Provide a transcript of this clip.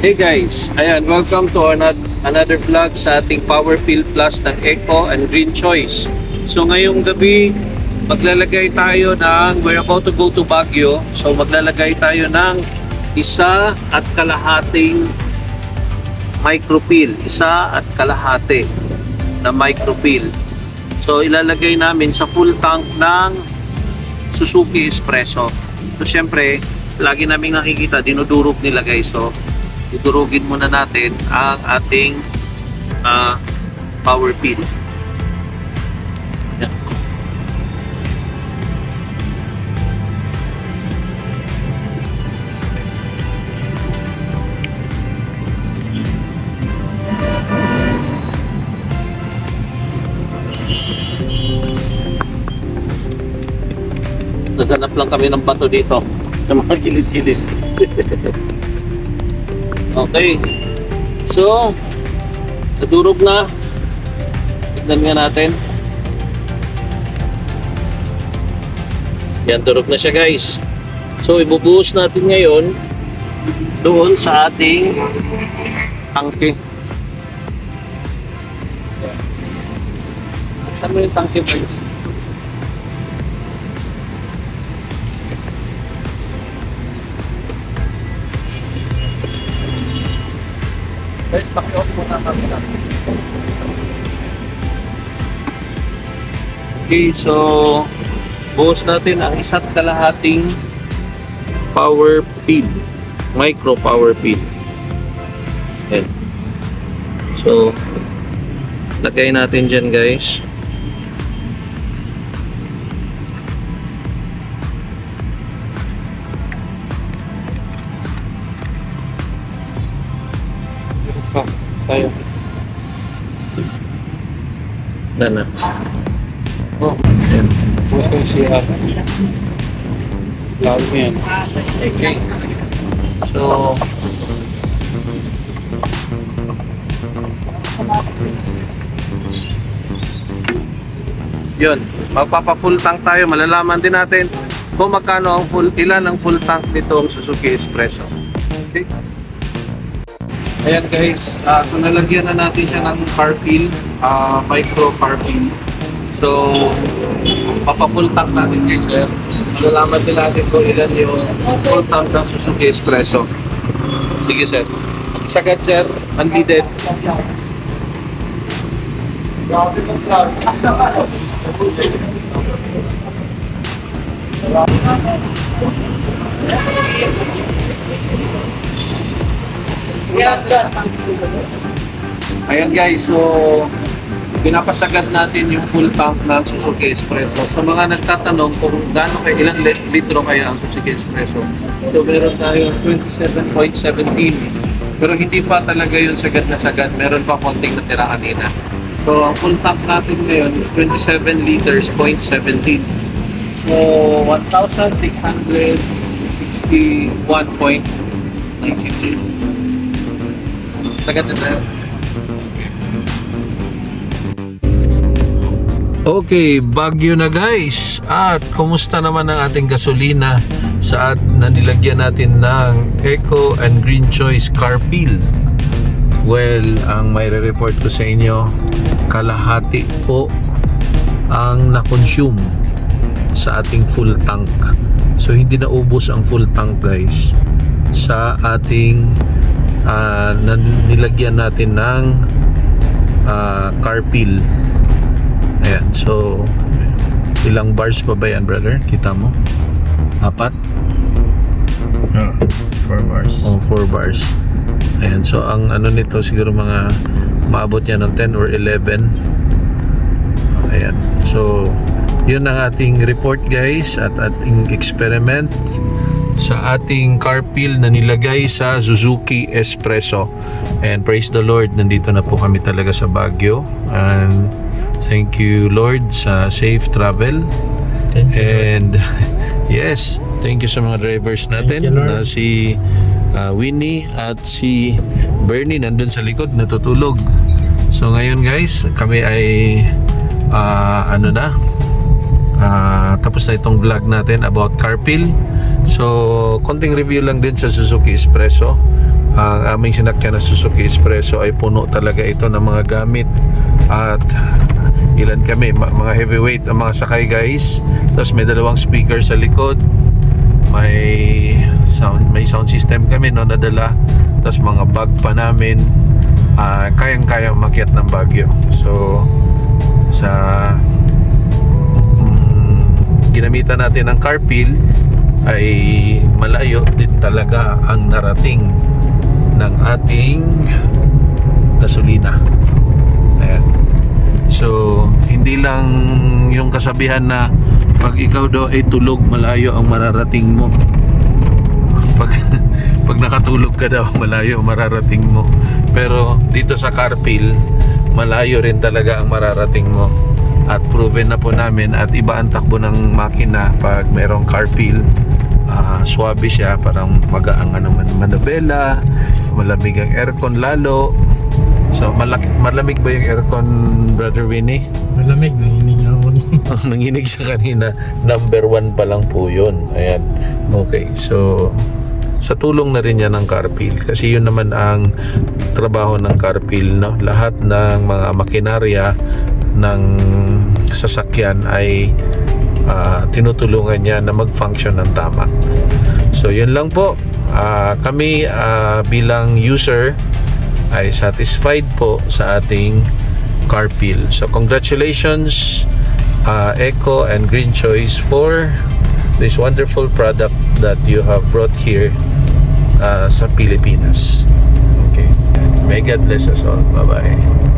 Hey guys, ayan, welcome to another vlog sa ating Powerfield Plus ng Eco and Green Choice. So ngayong gabi, maglalagay tayo we're about to go to Baguio. So maglalagay tayo ng 1.5 micropeel. 1.5 na micropeel. So ilalagay namin sa full tank ng Suzuki Espresso. So syempre, lagi namin nakikita, dinudurog nila guys. So idurugin muna natin ang ating power peel. Yan. Naghanap lang kami ng bato dito sa mga gilid-gilid. Okay. So, nadurog na. Tignan nga natin. Yan, durog na siya guys. So, ibubuhos natin ngayon doon sa ating tangke. Saan mo yung tangke guys? Guys, paki-off muna kami na. Okay, so buhos natin ang 1.5 power peel, micro power peel. Ayan. So lagay natin dyan guys. Sayang. Na. Oh, Ayan. bukas ko siya. Lalo mo yan. Okay. So yun, magpapa-full tank tayo. Malalaman din natin kung magkano ang ilan ang full tank nitong Suzuki Espresso. Okay. Ayan guys, so nalagyan na natin siya ng car peel, micro car peel. So, papa-full tank natin guys, sir. Malalaman din natin kung ilan yung full tank ng Suzuki Espresso. Sige sir. Sagad sir, unleaded. Ayan guys, so pinapasagad natin yung full tank ng Suzuki Espresso. Sa mga nagtatanong kung gaano ilang litro kaya ang Suzuki Espresso, so meron tayo 27.17, pero hindi pa talaga yung sagad na sagad, meron pa konting natira kanina. So ang full tank natin ngayon is 27 liters, 0.17. So 1,661.92. Sagad na tayo. Okay, Baguio na guys. At kumusta naman ang ating gasolina sa na nilagyan natin ng Eco and Green Choice car peel? Well, ang may report ko sa inyo, kalahati po ang na-consume sa ating full tank. So hindi na ubos ang full tank guys sa ating nilagyan natin ng car peel. Ayan, so ilang bars pa ba yan brother? Kita mo? 4? 4 bars. Oh, 4 bars. Ayan, so ang ano nito siguro mga maabot yan ng 10 or 11. Ayan, so yun ang ating report guys at ating experiment sa ating car peel na nilagay sa Suzuki Espresso. And praise the Lord, nandito na po kami talaga sa Baguio. And thank you Lord sa safe travel. And yes, thank you sa mga drivers natin na si Winnie at si Bernie nandun sa likod natutulog. So ngayon guys, kami ay tapos na itong vlog natin about car peel. So konting review lang din sa Suzuki Espresso. ang aming sinakyan na Suzuki Espresso ay puno talaga ito ng mga gamit. At ilan kami, mga heavyweight ang mga sakay guys. Tapos may dalawang speaker sa likod, may sound system kami no nadala. Tapos mga bag pa namin, kayang-kaya umakyat ng Baguio. So sa ginamitan natin ng carpool ay malayo din talaga ang narating ng ating gasolina. Ayan. So hindi lang yung kasabihan na pag ikaw daw ay tulog, malayo ang mararating mo. Pag nakatulog ka daw, malayo ang mararating mo. Pero dito sa carpool, malayo rin talaga ang mararating mo. At proven na po namin at iba ang takbo ng makina pag merong carpool. Swabe siya, parang magaang naman manabela, malamig ang aircon lalo. So malamig ba yung aircon, Brother Winnie? Malamig, nanginig na ako. Nanginig siya kanina. Number 1 pa lang po yun. Ayan. Okay, so sa tulong na rin yan ng carpool, kasi yun naman ang trabaho ng carpool, no? Lahat ng mga makinarya ng sasakyan ay tinutulungan niya na mag-function ng tama. So yun lang po. Kami bilang user ay satisfied po sa ating carpool. So congratulations Eco and Green Choice for this wonderful product that you have brought here sa Pilipinas. Okay. May God bless us all. Bye-bye.